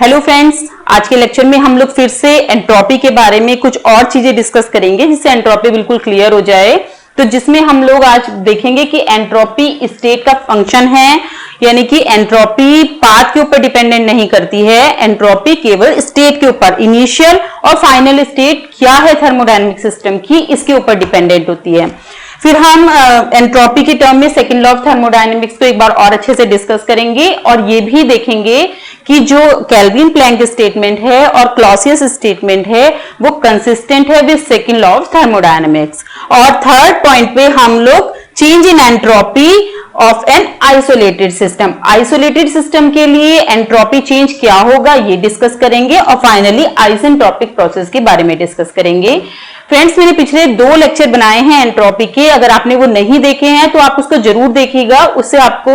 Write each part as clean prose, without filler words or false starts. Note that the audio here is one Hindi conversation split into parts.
हेलो फ्रेंड्स, आज के लेक्चर में हम लोग फिर से एंट्रोपी के बारे में कुछ और चीजें डिस्कस करेंगे जिससे एंट्रोपी बिल्कुल क्लियर हो जाए। तो जिसमें हम लोग आज देखेंगे कि एंट्रोपी स्टेट का फंक्शन है, यानी कि एंट्रोपी पाथ के ऊपर डिपेंडेंट नहीं करती है, एंट्रोपी केवल स्टेट के ऊपर, इनिशियल और फाइनल स्टेट क्या है थर्मोडायनेमिक सिस्टम की, इसके ऊपर डिपेंडेंट होती है। फिर हम एंट्रोपी के टर्म में सेकंड लॉ ऑफ थर्मोडायनेमिक्स को एक बार और अच्छे से डिस्कस करेंगे और ये भी देखेंगे कि जो केल्विन प्लैंक स्टेटमेंट है और क्लॉसियस स्टेटमेंट है वो कंसिस्टेंट है with second law of thermodynamics. और थर्ड पॉइंट पे हम लोग change in entropy of an isolated system, isolated system के लिए एंट्रोपी चेंज क्या होगा ये डिस्कस करेंगे और फाइनली आइसेंट्रोपिक प्रोसेस के बारे में डिस्कस करेंगे। फ्रेंड्स, मैंने पिछले 2 लेक्चर बनाए हैं एंट्रोपी के, अगर आपने वो नहीं देखे हैं तो आप उसको जरूर देखिएगा, उससे आपको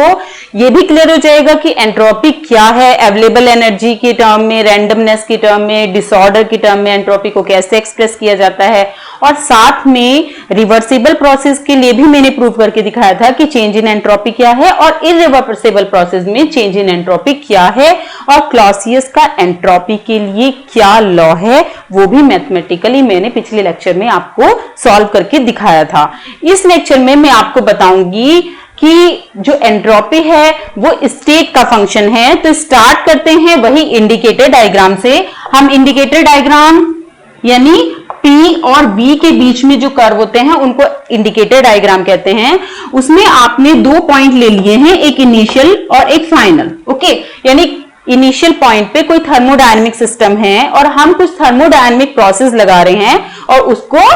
ये भी क्लियर हो जाएगा कि एंट्रोपी क्या है, अवेलेबल एनर्जी के टर्म में, रैंडमनेस के टर्म में, डिसऑर्डर के टर्म में एंट्रोपी को कैसे एक्सप्रेस किया जाता है। और साथ में रिवर्सिबल प्रोसेस के लिए भी मैंने प्रूव करके दिखाया था कि चेंज इन एंट्रोपी क्या है और इरिवर्सिबल प्रोसेस में चेंज इन एंट्रोपी क्या है और क्लॉसियस का एंट्रोपी के लिए क्या लॉ है वो भी मैथमेटिकली मैंने पिछले लेक्चर में आपको सॉल्व करके दिखाया था। इस लेक्चर में मैं आपको बताऊंगी कि जो एंट्रोपी है वो स्टेट का फंक्शन है। तो स्टार्ट करते हैं वही इंडिकेटर डायग्राम से। हम इंडिकेटर डायग्राम यानी P और B के बीच में जो कर्व होते हैं उनको इंडिकेटर डायग्राम कहते हैं। उसमें आपने 2 पॉइंट ले लिए हैं, एक इनिशियल और एक फाइनल। ओके, यानी इनिशियल पॉइंट पे कोई थर्मोडायनेमिक सिस्टम है और हम कुछ थर्मोडायनेमिक प्रोसेस लगा रहे हैं और उसको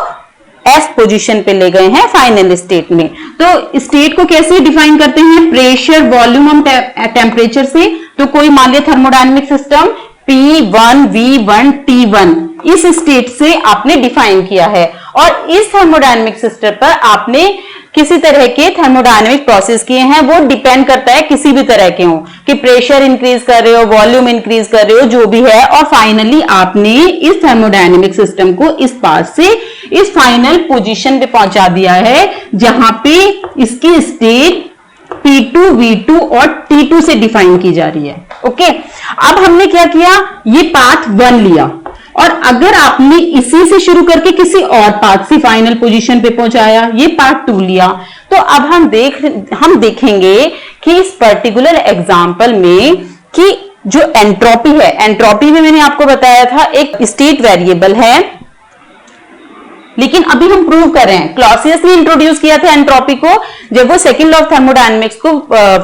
एस पोजीशन पे ले गए हैं फाइनल स्टेट में। तो स्टेट को कैसे डिफाइन करते हैं? प्रेशर, वॉल्यूम और टेम्परेचर से। तो कोई मान लिया thermodynamic system P1, V1, T1 इस स्टेट से आपने डिफाइन किया है और इस थर्मोडायनेमिक सिस्टम पर आपने किसी तरह के थर्मोडायनेमिक प्रोसेस किए हैं। वो डिपेंड करता है किसी भी तरह के हो, कि प्रेशर इंक्रीज कर रहे हो, वॉल्यूम इंक्रीज कर रहे हो, जो भी है। और फाइनली आपने इस थर्मोडायनेमिक सिस्टम को इस पास से इस फाइनल पोजीशन पे पहुंचा दिया है जहां पे इसकी स्टेट P2, V2 और T2 से डिफाइन की जा रही है। ओके, अब हमने क्या किया, ये पाथ 1 लिया और अगर आपने इसी से शुरू करके किसी और पाथ से फाइनल पोजीशन पे पहुंचाया, ये पार्ट 2 लिया, तो अब हम देखेंगे कि इस पर्टिकुलर एग्जांपल में कि जो एंट्रोपी है, एंट्रोपी में मैंने आपको बताया था एक स्टेट वेरिएबल है, लेकिन अभी हम प्रूव कर रहे हैं। क्लॉसियस ने इंट्रोड्यूस किया था एंट्रोपी को जब वो सेकंड लॉ ऑफ थर्मोडायनेमिक्स को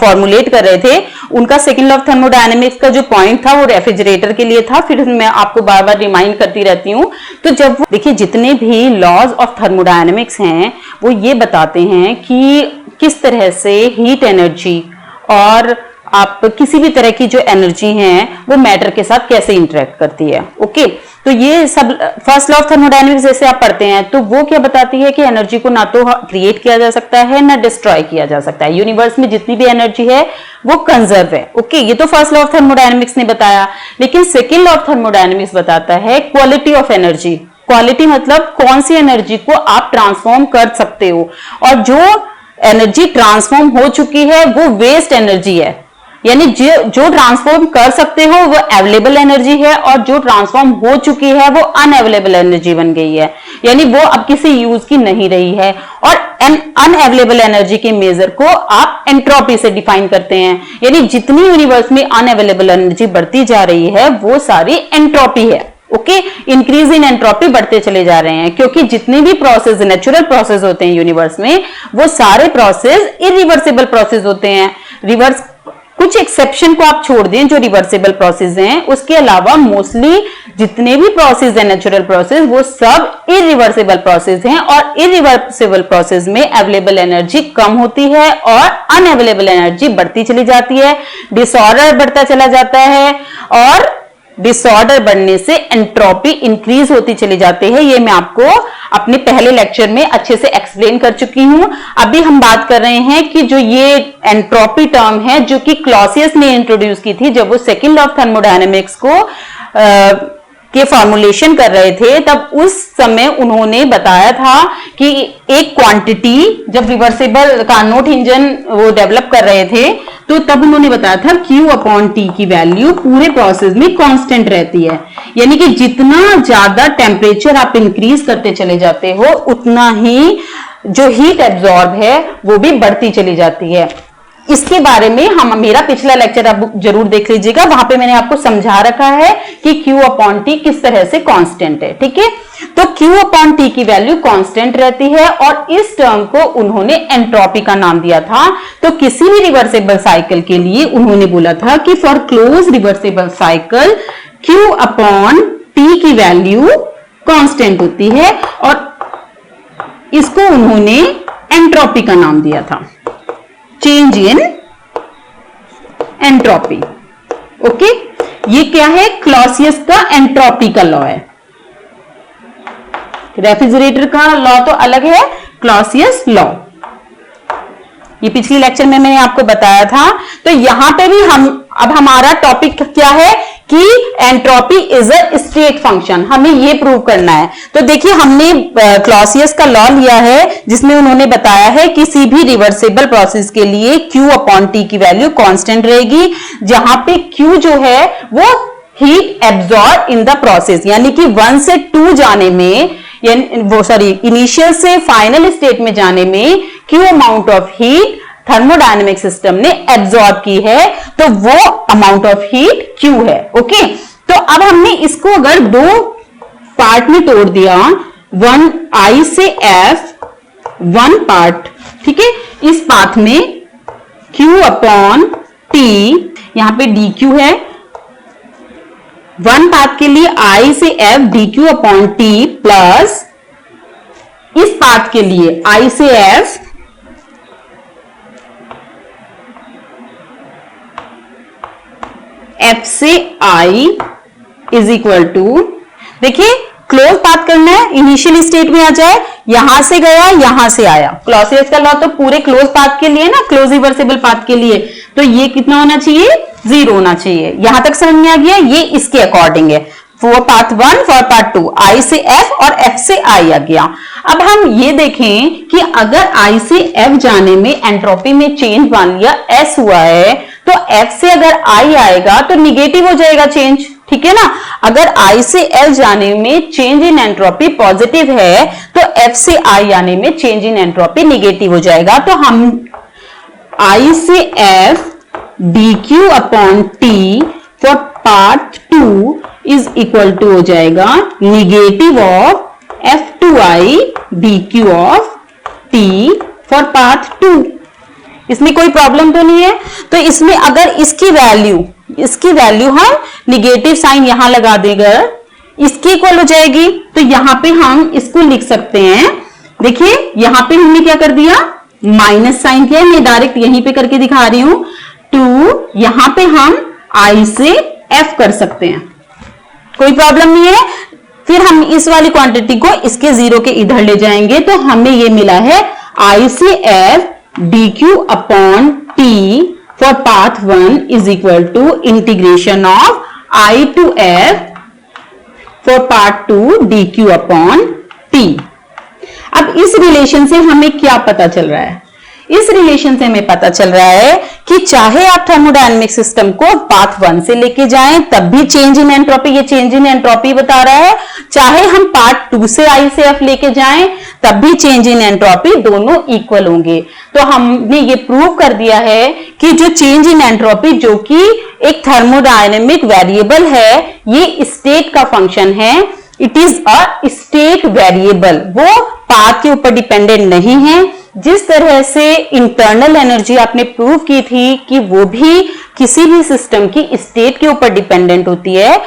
फॉर्मुलेट कर रहे थे। उनका सेकंड लॉ ऑफ थर्मोडायनेमिक्स का जो पॉइंट था वो रेफ्रिजरेटर के लिए था, फिर मैं आपको बार बार रिमाइंड करती रहती हूँ। तो जब देखिए, जितने भी लॉज ऑफ थर्मोडायनेमिक्स हैं वो ये बताते हैं कि किस तरह से हीट एनर्जी और आप किसी भी तरह की जो एनर्जी है वो मैटर के साथ कैसे इंटरेक्ट करती है। ओके, तो ये सब फर्स्ट लॉ ऑफ थर्मोडायनेमिक्स जैसे आप पढ़ते हैं तो वो क्या बताती है कि एनर्जी को ना तो क्रिएट किया जा सकता है ना डिस्ट्रॉय किया जा सकता है। यूनिवर्स में जितनी भी एनर्जी है वो कंजर्व है। ओके, ये तो फर्स्ट लॉ ऑफ थर्मोडायनेमिक्स ने बताया, लेकिन सेकेंड लॉ ऑफ थर्मोडायनेमिक्स बताता है क्वालिटी ऑफ एनर्जी। क्वालिटी मतलब कौन सी एनर्जी को आप ट्रांसफॉर्म कर सकते हो, और जो एनर्जी ट्रांसफॉर्म हो चुकी है वो वेस्ट एनर्जी है, यानी जो ट्रांसफॉर्म कर सकते हो वो अवेलेबल एनर्जी है और जो ट्रांसफॉर्म हो चुकी है वो अनअवेलेबल एनर्जी बन गई है, यानी वो अब किसी यूज की नहीं रही है। और अनअवेलेबल एनर्जी के मेजर को आप एंट्रोपी से डिफाइन करते हैं, यानी जितनी यूनिवर्स में अनअवेलेबल एनर्जी बढ़ती जा रही है वो सारी एंट्रोपी है। ओके, इंक्रीज इन एंट्रोपी बढ़ते चले जा रहे हैं, क्योंकि जितने भी प्रोसेस, नेचुरल प्रोसेस होते हैं यूनिवर्स में वो सारे प्रोसेस इरिवर्सिबल प्रोसेस होते हैं। रिवर्स कुछ एक्सेप्शन को आप छोड़ दें जो रिवर्सिबल प्रोसेस हैं, उसके अलावा मोस्टली जितने भी प्रोसेस हैं नेचुरल प्रोसेस वो सब इरिवर्सिबल प्रोसेस हैं। और इरिवर्सिबल प्रोसेस में अवेलेबल एनर्जी कम होती है और अनअवेलेबल एनर्जी बढ़ती चली जाती है, डिसऑर्डर बढ़ता चला जाता है और डिसऑर्डर बढ़ने से एंट्रोपी इंक्रीज होती चली जाती है। ये मैं आपको अपने पहले लेक्चर में अच्छे से एक्सप्लेन कर चुकी हूं। अभी हम बात कर रहे हैं कि जो ये एंट्रोपी टर्म है जो कि क्लॉसियस ने इंट्रोड्यूस की थी जब वो सेकंड लॉ ऑफ थर्मोडायनेमिक्स को के फॉर्मुलेशन कर रहे थे तब उस समय उन्होंने बताया था कि एक क्वांटिटी, जब रिवर्सिबल कार्नोट इंजन वो डेवलप कर रहे थे तो तब उन्होंने बताया था Q/T की वैल्यू पूरे प्रोसेस में कांस्टेंट रहती है, यानी कि जितना ज्यादा टेम्परेचर आप इंक्रीज करते चले जाते हो उतना ही जो हीट एब्जॉर्ब है वो भी बढ़ती चली जाती है। इसके बारे में हम मेरा पिछला लेक्चर आप जरूर देख लीजिएगा, वहां पे मैंने आपको समझा रखा है कि Q/T किस तरह से कांस्टेंट है। ठीक है, तो Q/T की वैल्यू कांस्टेंट रहती है और इस टर्म को उन्होंने एंट्रोपी का नाम दिया था। तो किसी भी रिवर्सिबल साइकिल के लिए उन्होंने बोला था कि for close reversible cycle Q/T की वैल्यू कांस्टेंट होती है और इसको उन्होंने एंट्रोपी का नाम दिया था, चेंज इन एंट्रोपी। ओके, ये क्या है? क्लॉसियस का एंट्रोपी का लॉ है। रेफ्रिजरेटर का लॉ तो अलग है, क्लॉसियस लॉ ये पिछले लेक्चर में मैंने आपको बताया था। तो यहां पे भी अब हमारा टॉपिक क्या है कि entropy is a state function, हमें ये प्रूव करना है। तो देखिए हमने क्लॉसियस का लॉ लिया है जिसमें उन्होंने बताया है किसी भी रिवर्सिबल प्रोसेस के लिए Q/T की वैल्यू कांस्टेंट रहेगी, जहां पे Q जो है वो heat absorb in the process, यानी कि 1 से 2 जाने में इनिशियल से फाइनल स्टेट में जाने में Q amount of heat thermodynamic system ने एब्जॉर्ब की है, तो वो अमाउंट ऑफ हीट Q है। ओके, तो अब हमने इसको अगर 2 पार्ट में तोड़ दिया, 1 I से F 1 पार्ट, ठीक है, इस पाथ में Q/T, यहां पे dq है, 1 पाथ के लिए I से F dq/T प्लस इस पाथ के लिए I से F F से I इज इक्वल टू, देखिए क्लोज पाथ करना है, इनिशियल स्टेट में आ जाए, यहां से गया यहां से आया। क्लॉसियस का लॉ तो पूरे क्लोज पाथ के लिए ना, क्लोज रिवर्सिबल पाथ के लिए, तो ये कितना होना चाहिए? 0 होना चाहिए। यहां तक समझ में आ गया? ये इसके अकॉर्डिंग है, for path 1 for path 2 I से F और F से I आ गया। अब हम ये देखें कि अगर I से F जाने में एंट्रोपी में चेंज मान लिया S हुआ है, तो F से अगर I आएगा तो निगेटिव हो जाएगा चेंज, ठीक है ना। अगर I से F जाने में चेंज इन एंट्रोपी पॉजिटिव है तो F से I आने में चेंज इन एंट्रोपी निगेटिव हो जाएगा। तो हम I से F dq/T for part 2 is equal to हो जाएगा negative of F2I dq/T for part 2। इसमें कोई प्रॉब्लम तो नहीं है। तो इसमें अगर इसकी वैल्यू हम निगेटिव साइन यहां लगा देगा, इसके इक्वल हो जाएगी, तो यहां पे हम इसको लिख सकते हैं। देखिए यहां पे हमने क्या कर दिया? माइनस साइन किया, मैं डायरेक्ट यहीं पे करके दिखा रही हूं। 2 यहां पे हम I से F कर सकते हैं, कोई प्रॉब्लम नहीं है। फिर हम इस वाली क्वांटिटी को इसके 0 के इधर ले जाएंगे, तो हमें ये मिला है I से F dq/T for path 1 is equal to integration of I to F for part 2 dq/T। अब इस रिलेशन से हमें क्या पता चल रहा है? इस रिलेशन से हमें पता चल रहा है कि चाहे आप थर्मोडायनेमिक सिस्टम को पाथ 1 से लेके जाएं तब भी चेंज इन एंट्रोपी, ये चेंज इन एंट्रोपी बता रहा है, चाहे हम पार्ट 2 से I से F लेके जाएं तब भी चेंज इन एंट्रोपी दोनों इक्वल होंगे। तो हमने ये प्रूव कर दिया है कि जो चेंज इन एंट्रोपी जो कि एक थर्मोडायनेमिक वेरिएबल है, ये स्टेट का फंक्शन है, it is a state variable, वो पाथ के ऊपर डिपेंडेंट नहीं है। जिस तरह से इंटरनल एनर्जी आपने प्रूव की थी कि वो भी किसी भी सिस्टम की स्टेट के ऊपर डिपेंडेंट होती है,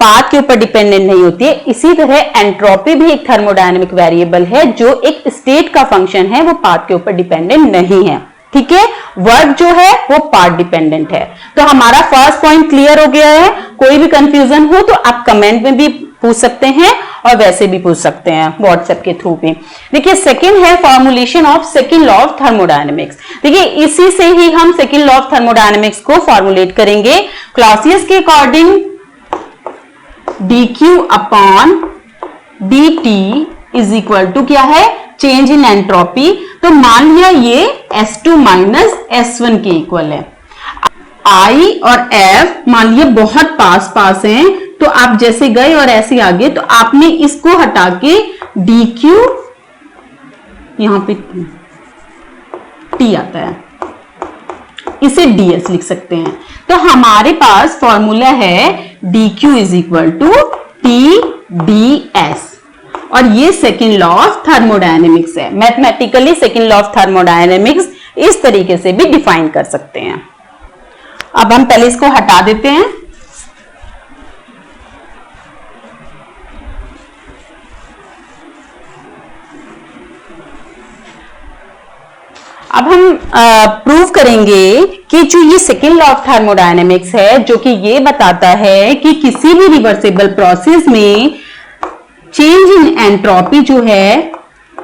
पाथ के ऊपर डिपेंडेंट नहीं होती है, इसी तरह एंट्रोपी भी एक थर्मोडायनेमिक वेरिएबल है जो एक स्टेट का फंक्शन है, वो पाथ के ऊपर डिपेंडेंट नहीं है। ठीक है, वर्क जो है वो पाथ डिपेंडेंट है। तो हमारा फर्स्ट पॉइंट क्लियर हो गया है। कोई भी कंफ्यूजन हो तो आप कमेंट में भी पूछ सकते हैं और वैसे भी पूछ सकते हैं व्हाट्सएप के थ्रू भी। देखिए सेकंड है formulation of second law of thermodynamics. देखिए इसी से ही हम सेकंड लॉ ऑफ थर्मोडायनेमिक्स को फॉर्मुलेट करेंगे। क्लॉसियस के according dq upon dt is equal to क्या है, चेंज इन एंट्रोपी। तो मान लिया ये S2 माइनस S1 के इक्वल है। I और F मान लिया बहुत पास पास हैं, तो आप जैसे गए और ऐसे आगे, तो आपने इसको हटा के dq, यहां पे t आता है, इसे ds लिख सकते हैं। तो हमारे पास फॉर्मूला है dq is equal to t ds, और ये सेकेंड लॉ ऑफ थर्मोडायनेमिक्स है। Mathematically second law of thermodynamics इस तरीके से भी डिफाइन कर सकते हैं। अब हम पहले इसको हटा देते हैं। अब हम प्रूव करेंगे कि जो ये सेकेंड लॉ ऑफ थर्मोडायनेमिक्स है, जो कि ये बताता है कि किसी भी रिवर्सिबल प्रोसेस में चेंज इन एंट्रोपी जो है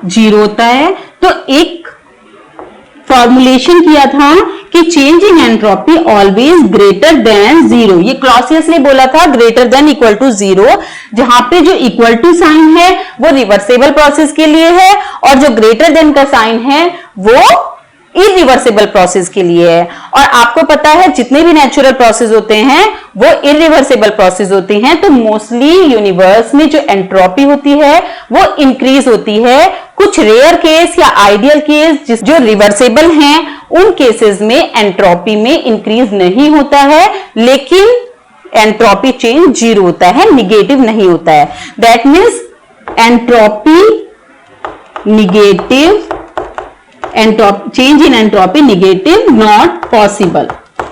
जीरो होता है। तो एक फॉर्मुलेशन किया था कि change in entropy always greater than zero, ये क्लॉसियस ने बोला था greater than equal to zero, जहां पे जो इक्वल टू साइन है वो रिवर्सिबल प्रोसेस के लिए है, और जो ग्रेटर देन का साइन है वो इरिवर्सिबल प्रोसेस के लिए है। और आपको पता है जितने भी नेचुरल प्रोसेस होते हैं वो इरिवर्सिबल प्रोसेस होती हैं, तो मोस्टली यूनिवर्स में जो एंट्रोपी होती है वो इंक्रीज होती है। कुछ रेयर केस या आइडियल केस जो रिवर्सिबल हैं उन केसेस में एंट्रोपी में इंक्रीज नहीं होता है, लेकिन एंट्रोपी चेंज जीरो होता है, निगेटिव नहीं होता है। That means entropy negative, change in entropy negative not possible.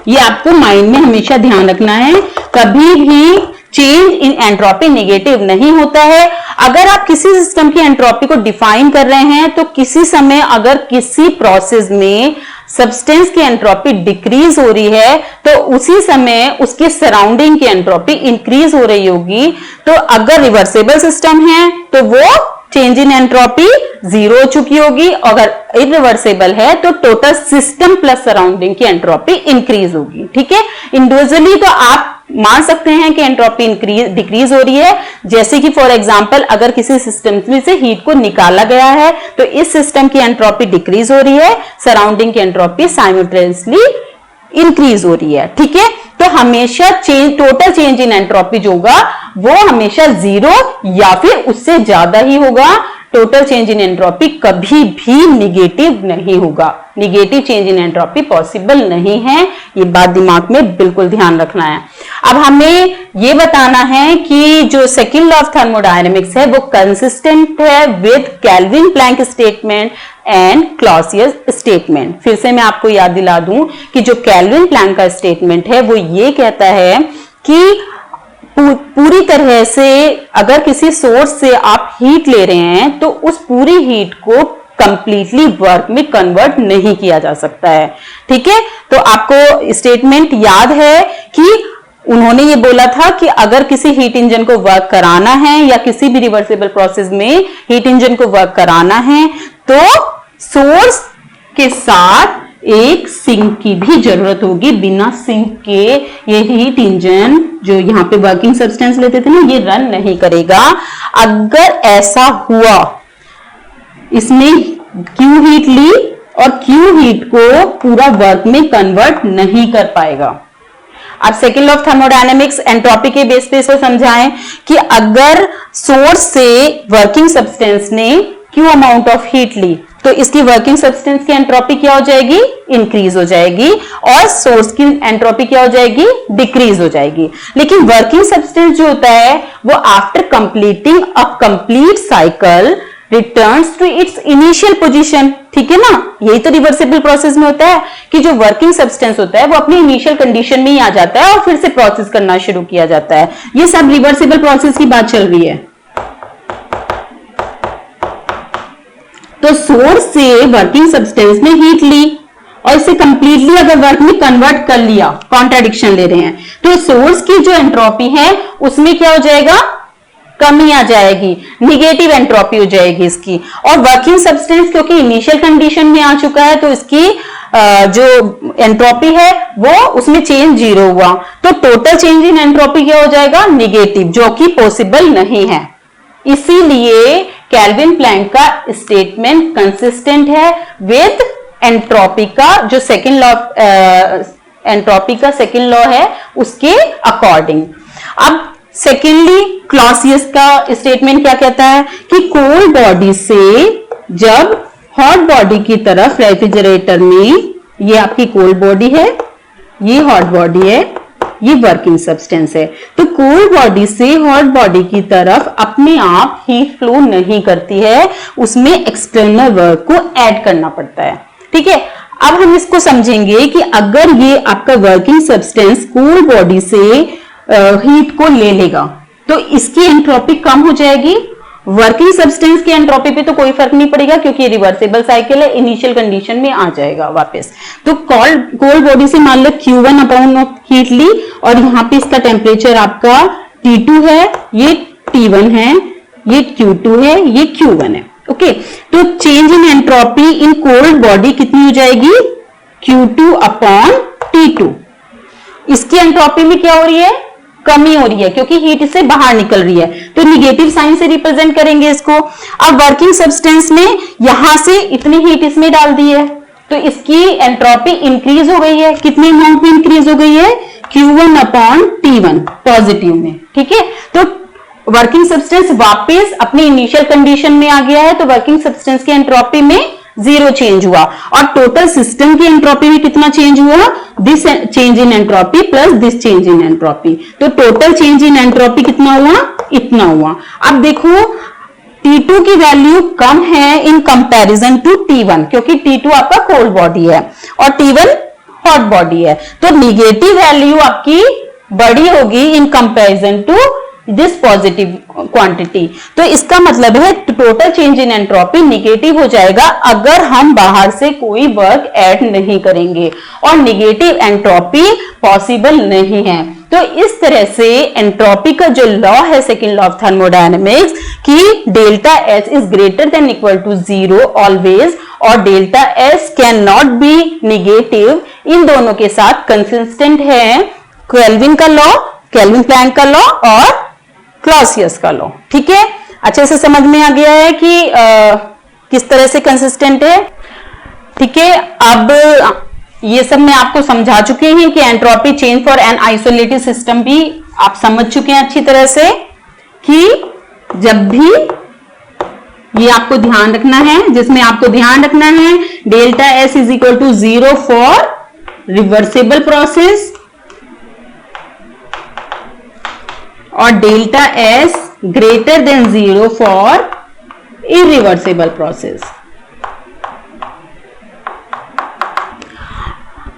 ये आपको माइंड में हमेशा ध्यान रखना है, कभी भी चेंज इन एंट्रोपी नेगेटिव नहीं होता है। अगर आप किसी सिस्टम की एंट्रोपी को डिफाइन कर रहे हैं तो किसी समय अगर किसी प्रोसेस में सब्सटेंस की एंट्रोपी डिक्रीज हो रही है तो उसी समय उसके सराउंडिंग की एंट्रोपी इंक्रीज हो रही होगी। तो अगर रिवर्सिबल सिस्टम है तो वो चेंज इन एंट्रोपी जीरो हो चुकी होगी, अगर इरिवर्सिबल है तो टोटल सिस्टम प्लस सराउंडिंग की एंट्रोपी इंक्रीज होगी। ठीक है, इंडिविजुअली तो आप मान सकते हैं कि एंट्रोपी डिक्रीज हो रही है, जैसे कि फॉर एग्जांपल अगर किसी सिस्टम में से हीट को निकाला गया है तो इस सिस्टम की एंट्रोपी डिक्रीज हो रही है, सराउंडिंग की एंट्रोपी साइमल्टेनियसली इंक्रीज हो रही है। ठीक है, तो हमेशा टोटल चेंज इन एंट्रोपी जो होगा वो हमेशा जीरो या फिर उससे ज्यादा ही होगा। टोटल चेंज इन एंट्रोपी कभी भी निगेटिव नहीं होगा, negative change in entropy possible नहीं है, ये बात दिमाग में बिल्कुल ध्यान रखना है। अब हमें ये बताना है कि जो सेकेंड लॉ ऑफ थर्मोडायनेमिक्स है वो कंसिस्टेंट है with Kelvin Planck statement and Clausius statement. फिर से मैं आपको याद दिला दूं कि जो केल्विन प्लैंक का स्टेटमेंट है वो ये कहता है कि पूरी तरह से अगर किसी सोर्स से आप हीट ले रहे हैं तो उस पूरी हीट को कंप्लीटली वर्क में कन्वर्ट नहीं किया जा सकता है। ठीक है, तो आपको स्टेटमेंट याद है कि उन्होंने ये बोला था कि अगर किसी हीट इंजन को वर्क कराना है या किसी भी रिवर्सिबल प्रोसेस में हीट इंजन को वर्क कराना है तो सोर्स के साथ एक सिंक की भी जरूरत होगी। बिना सिंक के ये हीट इंजन जो यहाँ पे वर्किंग सब्सटेंस लेते थे ना, ये रन नहीं करेगा। अगर ऐसा हुआ, इसमें क्यू हीट ली और क्यू हीट को पूरा वर्क में कन्वर्ट नहीं कर पाएगा। अब second law of thermodynamics entropy के बेस पे इसको समझाएं कि अगर सोर्स से वर्किंग सब्सटेंस ने क्यू अमाउंट ऑफ हीट ली तो इसकी वर्किंग सब्सटेंस की एंट्रोपी क्या हो जाएगी, इंक्रीज हो जाएगी, और सोर्स की एंट्रोपी क्या हो जाएगी, डिक्रीज हो जाएगी। लेकिन वर्किंग सब्सटेंस जो होता है वो after completing a complete cycle returns to its initial position. ठीक है ना, यही तो रिवर्सिबल प्रोसेस में होता है कि जो वर्किंग सब्सटेंस होता है वो अपनी इनिशियल कंडीशन में ही आ जाता है और फिर से प्रोसेस करना शुरू किया जाता है। ये सब रिवर्सिबल प्रोसेस की बात चल रही है। तो सोर्स से वर्किंग सब्सटेंस ने हीट ली और इसे कंप्लीटली अगर वर्क में कन्वर्ट कर लिया, कॉन्ट्राडिक्शन ले रहे हैं, तो सोर्स की जो एंट्रोपी है उसमें क्या हो जाएगा, कमी आ जाएगी, निगेटिव एंट्रोपी हो जाएगी इसकी। और वर्किंग सब्सटेंस क्योंकि इनिशियल कंडीशन में आ चुका है तो इसकी जो एंट्रोपी है वो उसमें चेंज 0 हुआ, तो टोटल चेंज इन एंट्रोपी क्या हो जाएगा, निगेटिव, जो कि पॉसिबल नहीं है। इसीलिए केल्विन प्लैंक का स्टेटमेंट कंसिस्टेंट है विद एंट्रोपी का जो सेकंड लॉ, एंट्रोपी का सेकंड लॉ है उसके अकॉर्डिंग। अब सेकेंडली क्लॉसियस का स्टेटमेंट क्या कहता है कि कोल्ड बॉडी से जब हॉट बॉडी की तरफ रेफ्रिजरेटर में, ये आपकी कोल्ड बॉडी है, ये हॉट बॉडी है, ये वर्किंग सब्सटेंस है, तो कोल्ड बॉडी से हॉट बॉडी की तरफ अपने आप हीट फ्लो नहीं करती है, उसमें एक्सटर्नल वर्क को ऐड करना पड़ता है। ठीक है, अब हम इसको समझेंगे कि अगर ये आपका वर्किंग सब्सटेंस कोल्ड बॉडी से हीट को ले लेगा तो इसकी एंट्रोपी कम हो जाएगी, वर्किंग सब्सटेंस की एंट्रोपी पे तो कोई फर्क नहीं पड़ेगा क्योंकि रिवर्सिबल साइकिल है, इनिशियल कंडीशन में आ जाएगा वापस। तो कोल्ड बॉडी से मान लो Q1 अपॉन हीट ली और यहाँ पे इसका टेम्परेचर आपका T2 है, ये T1 है, ये Q2 है, ये Q1 है। ओके, तो change in entropy in cold body कितनी हो जाएगी, Q2 अपॉन T2। इसकी एंट्रोपी में क्या हो रही है, कमी हो रही है क्योंकि हीट इससे बाहर निकल रही है, तो निगेटिव साइन से रिप्रेजेंट करेंगे इसको। अब वर्किंग सब्सटेंस ने यहां से इतनी हीट इसमें डाल दी है तो इसकी एंट्रोपी इंक्रीज हो गई है, कितने अमाउंट में इंक्रीज हो गई है, Q1 अपॉन T1 पॉजिटिव में। ठीक है, तो वर्किंग सब्सटेंस वापस अपनी इनिशियल कंडीशन में आ गया है, तो वर्किंग सब्सटेंस की एंट्रोपी में 0 चेंज हुआ और टोटल सिस्टम की एंट्रोपी में कितना चेंज हुआ, this change in entropy plus this change in entropy, तो टोटल चेंज इन एंट्रोपी कितना हुआ, इतना हुआ। अब देखो T2 की वैल्यू कम है इन कंपैरिजन टू T1 क्योंकि T2 आपका कोल्ड बॉडी है और T1 हॉट बॉडी है, तो निगेटिव वैल्यू आपकी बड़ी होगी in comparison to this positive quantity. तो इसका मतलब है total change in entropy negative हो जाएगा अगर हम बाहर से कोई वर्क ऐड नहीं करेंगे और निगेटिव एंट्रोपी पॉसिबल नहीं है। तो इस तरह से एंट्रोपी का जो लॉ है सेकंड लॉ ऑफ थर्मोडायनेमिक्स कि delta H is greater than equal to 0 always और delta H can not be negative, इन दोनों के साथ कंसिस्टेंट है केल्विन का लॉ, केल्विन प्लैंक का लॉ और क्लॉसियस का लॉ। ठीक है, अच्छे से समझ में आ गया है कि किस तरह से कंसिस्टेंट है। ठीक है, अब ये सब मैं आपको समझा चुके हैं कि entropy change for an isolated system भी आप समझ चुके हैं अच्छी तरह से कि जब भी ये आपको ध्यान रखना है, जिसमें आपको ध्यान रखना है delta S is equal to 0 for reversible process और delta S greater than 0 for irreversible process.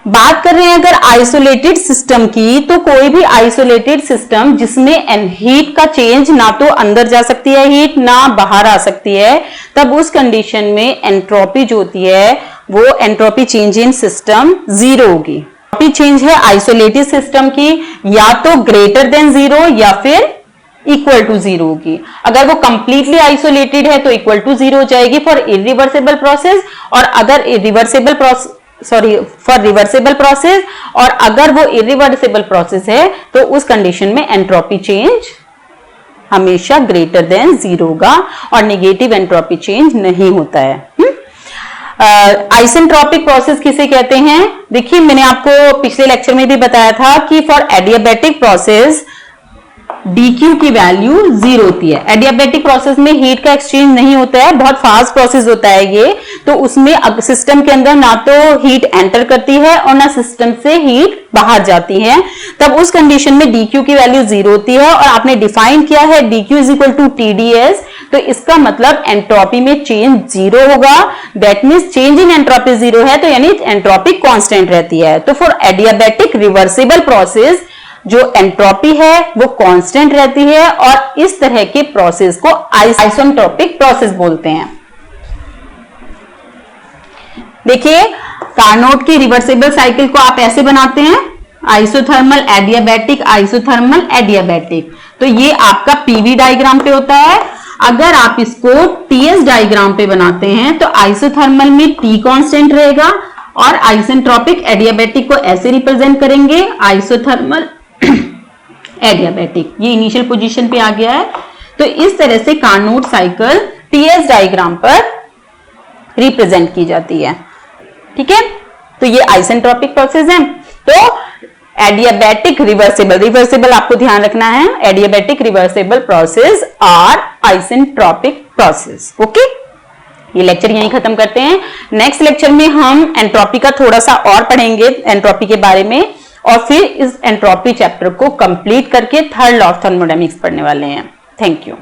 बात कर रहे हैं अगर आइसोलेटेड सिस्टम की, तो कोई भी आइसोलेटेड सिस्टम जिसमें हीट का चेंज ना तो अंदर जा सकती है हीट ना बाहर आ सकती है, तब उस कंडीशन में एंट्रोपी जो होती है वो एंट्रोपी चेंज इन सिस्टम 0 होगी। एंट्रोपी चेंज है आइसोलेटेड सिस्टम की या तो ग्रेटर देन 0 या फिर इक्वल टू 0 होगी। अगर वो कंप्लीटली आइसोलेटेड है तो इक्वल टू 0 हो जाएगी फॉर इरिवर्सिबल प्रोसेस, और अगर रिवर्सिबल प्रोसेस और अगर वो इरिवर्सिबल प्रोसेस है तो उस कंडीशन में एंट्रोपी चेंज हमेशा ग्रेटर देन 0 होगा और नेगेटिव एंट्रोपी चेंज नहीं होता है। आइसेंट्रोपिक प्रोसेस किसे कहते हैं? देखिए मैंने आपको पिछले लेक्चर में भी बताया था कि फॉर एडियाबैटिक प्रोसेस dq की वैल्यू 0 होती है। एडियाबैटिक प्रोसेस में हीट का एक्सचेंज नहीं होता है, बहुत फास्ट प्रोसेस होता है ये, तो उसमें सिस्टम के अंदर ना तो हीट एंटर करती है और ना सिस्टम से हीट बाहर जाती है। तब उस कंडीशन में dq की वैल्यू 0 होती है और आपने डिफाइन किया है dq is equal to TdS, तो इसका मतलब एंट्रोपी में चेंज 0 होगा। That means change in entropy 0 है तो यानी एंट्रोपी कांस्टेंट रहती है। तो फॉर एडियाबैटिक रिवर्सिबल प्रोसेस जो एंट्रोपी है वो कांस्टेंट रहती है और इस तरह के प्रोसेस को आइसेंट्रोपिक प्रोसेस बोलते हैं। देखिए कार्नोट की रिवर्सिबल साइकिल को आप ऐसे बनाते हैं, आइसोथर्मल एडियाबैटिक आइसोथर्मल एडियाबैटिक। तो ये आपका पीवी डायग्राम पे होता है। अगर आप इसको टीएस डायग्राम पे बनाते हैं तो आइसोथर्मल में टी कांस्टेंट रहेगा और आइसेंट्रोपिक एडियाबैटिक को ऐसे रिप्रेजेंट करेंगे, आइसोथर्मल एडियाबैटिक, ये इनिशियल पोजीशन पे आ गया है। तो इस तरह से कार्नोट साइकिल टीएस डायग्राम पर रिप्रेजेंट की जाती है। ठीक है, तो ये आइसेंट्रोपिक प्रोसेस है। तो एडियाबैटिक रिवर्सिबल आपको ध्यान रखना है, adiabatic reversible process are isentropic process. Okay, ये लेक्चर यहीं खत्म करते हैं। नेक्स्ट लेक्चर में हम एंट्रोपी का थोड़ा सा और पढ़ेंगे, एंट्रोपी के बारे में, और फिर इस एंट्रोपी चैप्टर को कंप्लीट करके थर्ड लॉ ऑफ थर्मोडायनेमिक्स पढ़ने वाले हैं। Thank you.